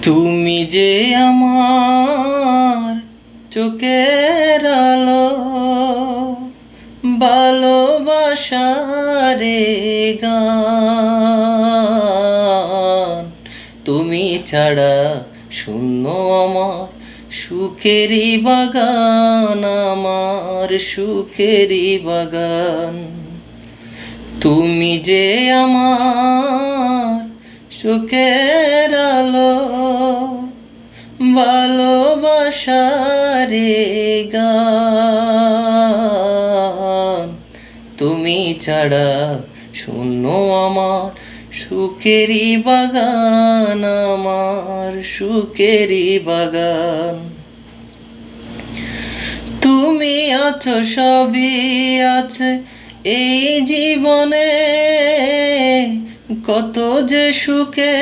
তুমি যে আমার চোখের আলো, ভালোবাসার গান। তুমি ছাড়া শূন্য আমার সুখেরই বাগান, আমার সুখেরই বাগান। তুমি যে আমার সুখের আলো, ভালোবাসার গান। তুমি ছাড়া শূন্য আমার সুখেরই বাগান, আমার সুখেরই বাগান। তুমি আছো, সবই আছে এই জীবনে, কত যে সুখে